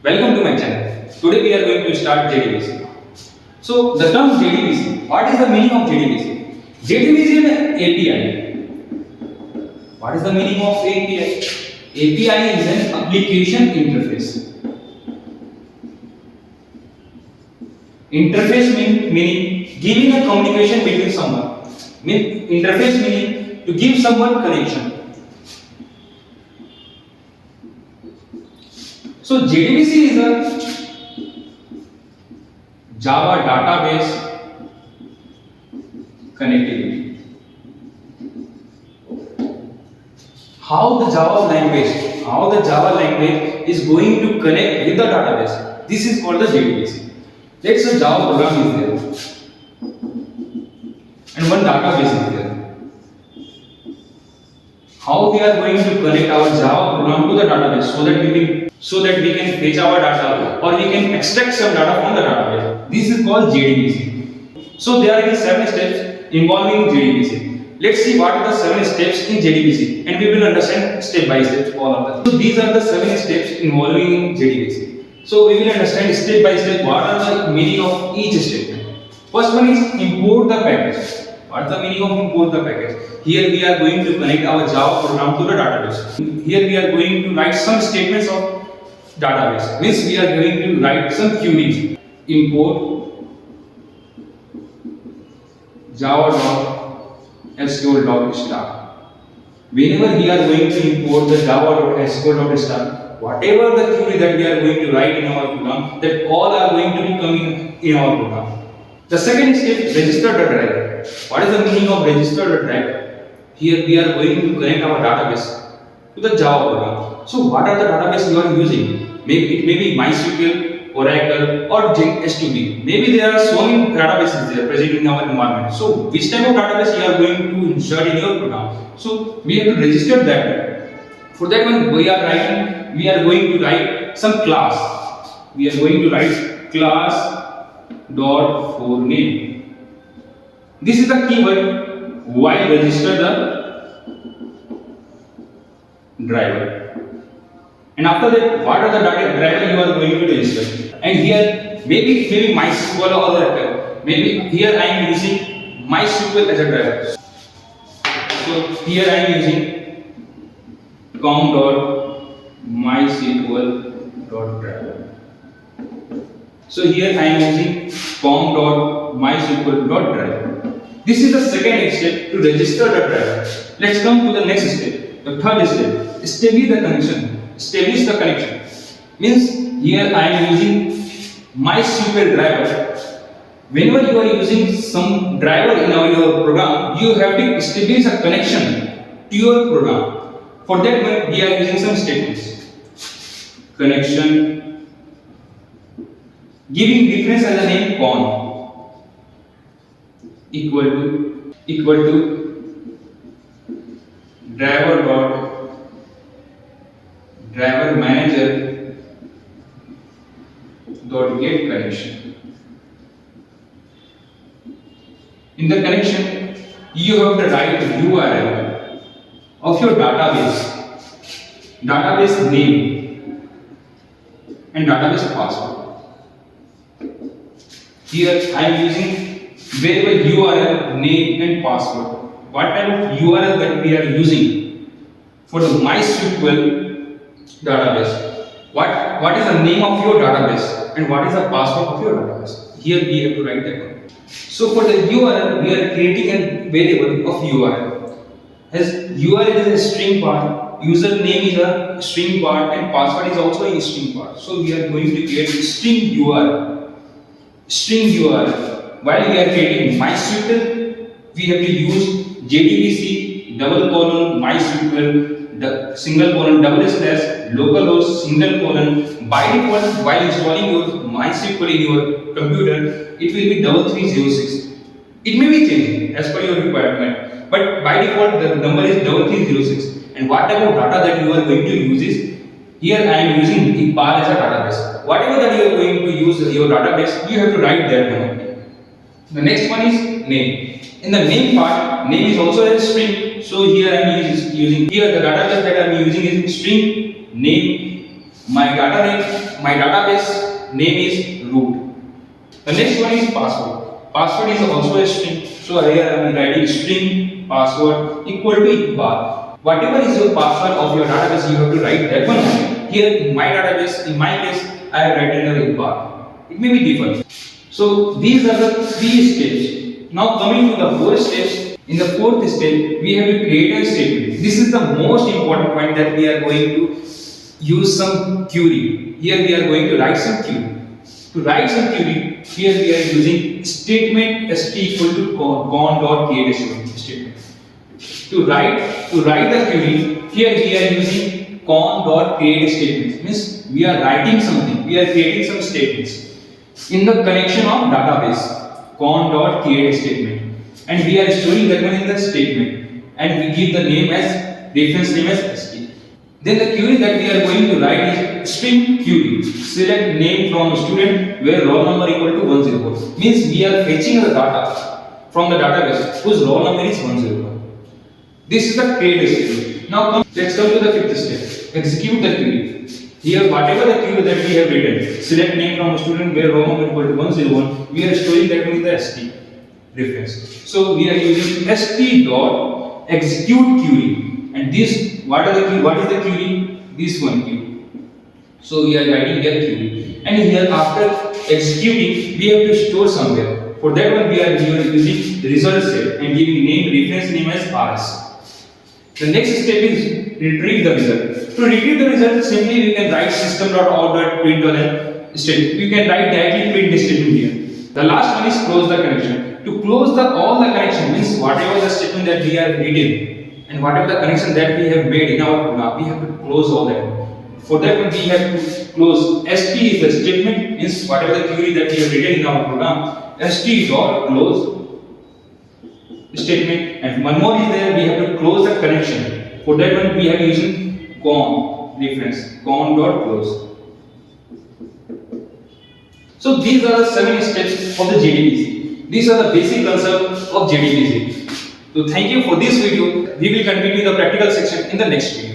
Welcome to my channel. Today we are going to start JDBC. So the term JDBC, what is the meaning of JDBC? JDBC is an API. What is the meaning of API? API is an application interface. Interface meaning giving a communication between someone. Interface meaning to give someone connection. So JDBC is a Java database connectivity. How the Java language is going to connect with the database. This is called the JDBC. Let's say Java program is there and one database is there. How we are going to connect our Java program to the database so that we can fetch our data or we can extract some data from the database. This is called JDBC. So there are 7 steps involving JDBC. Let's see what are the 7 steps in JDBC and we will understand step by step all of them. So these are the 7 steps involving JDBC. So we will understand step by step what are the meaning of each statement. First one is import the package. What is the meaning of import the package? Here we are going to connect our Java program to the database. Here we are going to write some statements of database. Means we are going to write some queries. Import java.sql.star. Whenever we are going to import the java.sql.star, whatever the query that we are going to write in our program, that all are going to be coming in our program. The second step, register the driver. What is the meaning of register the driver? Here we are going to connect our database to the Java program. So what are the database you are using? Maybe it may be mysql, Oracle or S2B. Maybe there are so many databases there present in our environment. So which type of database you are going to insert in your program? So we have to register that. For that one we are going to write some class. We are going to write class dot for name. This is the keyword while register the driver. And after that, what are the driver you are going to register? And here maybe mysql or Oracle. Maybe here I am using mysql as a driver. So here I am using com.mysql.driver. So here I am using com.mysql.driver. This is the second step to register the driver. Let's come to the next step. The third step, establish the connection. Establish the connection. Means here I am using mysql driver. Whenever you are using some driver in your program, you have to establish a connection to your program. For that we are using some statements. Connection, giving reference as a name con equal to driver manager dot get connection. In the connection you have to write the URL of your database name and database password. Here I am using variable URL, name and password. What type of URL that we are using for the mysql database? What is the name of your database and what is the password of your database? Here we have to write that one. So for the URL, we are creating a variable of URL. As URL is a string part, username is a string part and password is also a string part. So we are going to create string URL. While we are creating mysql, we have to use JDBC :mysql single colon double slash localhost single colon. By default, while installing your mysql in your computer, it will be 3306. It may be changed as per your requirement, but by default the number is 3306. And what type of data that you are going to use is, here I am using Iqbal as a database. Whatever that you are going to use your database, you have to write that down. The next one is name. In the name part, name is also a string. So here I am using the database that I am using is string name My database name is root. The next one is password. Password is also a string. So here I am writing string password equal to Iqbal. Whatever is your password of your database, you have to write that one. Here in my database, in my case, I have written Iqbal. It may be different. So these are the 3 steps. Now coming to the 4 steps. In the 4th step, we have to create a statement. This is the most important point that we are going to use some query. Here we are going to write some query. To write some query, here we are using statement st equal to con.create statement. To write the query, here we are using con.create statement. Means we are writing something. We are creating some statements in the connection of database. Con.create statement. And we are storing that one in the statement, and we give the name as reference name as st. Then the query that we are going to write is string query. Select name from student where roll number equal to 101. Means we are fetching the data from the database whose roll number is 101. This is the create statement. Now let's come to the 5th step. Execute the query. Here whatever the query that we have written, select name from student where roll number equal to 101, we are storing that one in the st reference. So we are using st dot execute query, and this what is the query? This one query. So we are writing here query, and here after executing we have to store somewhere. For that one we are using result set and giving reference name as rs. The next step is retrieve the result. To retrieve the result, simply we can write system.out.println statement. We can write directly print statement here. The last one is close the connection. To close all the connection means whatever the statement that we have written and whatever the connection that we have made in our program, we have to close all that. For that one, we have to close st is the statement, means whatever the query that we have written in our program, st dot close statement, and one more is there, we have to close the connection. For that one, we have using con reference, con dot close. So these are the 7 steps of the JDBC. These are the basic concepts of JDBC. So thank you for this video. We will continue the practical section in the next video.